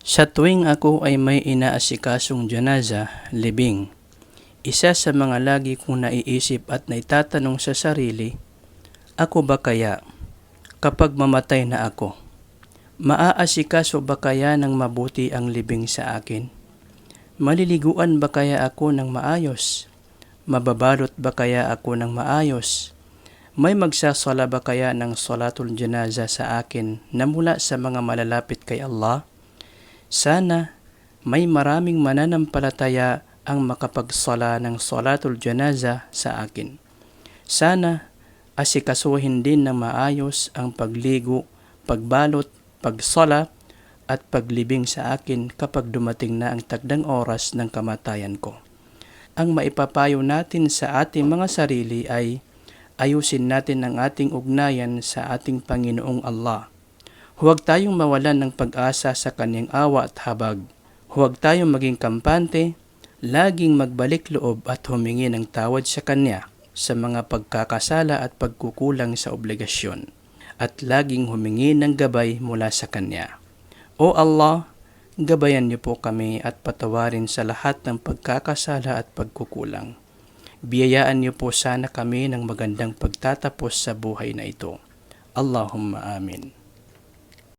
Sa tuwing ako ay may inaasikasong janaza, libing, isa sa mga lagi kong naiisip at naitatanong sa sarili, ako ba kaya, kapag mamatay na ako, maaasikaso ba kaya ng mabuti ang libing sa akin? Maliliguan ba kaya ako ng maayos? Mababalot ba kaya ako ng maayos? May magsasala ba kaya ng salatul janaza sa akin na mula sa mga malalapit kay Allah? Sana may maraming mananampalataya ang makapagsala ng salatul janaza sa akin. Sana asikasuhin din ng maayos ang pagligo, pagbalot, pagsala at paglibing sa akin kapag dumating na ang takdang oras ng kamatayan ko. Ang maipapayo natin sa ating mga sarili ay ayusin natin ang ating ugnayan sa ating Panginoong Allah. Huwag tayong mawalan ng pag-asa sa Kanyang awa at habag. Huwag tayong maging kampante, laging magbalik loob at humingi ng tawad sa Kanya sa mga pagkakasala at pagkukulang sa obligasyon, at laging humingi ng gabay mula sa Kanya. O Allah, gabayan niyo po kami at patawarin sa lahat ng pagkakasala at pagkukulang. Biyayaan niyo po sana kami ng magandang pagtatapos sa buhay na ito. Allahumma amin.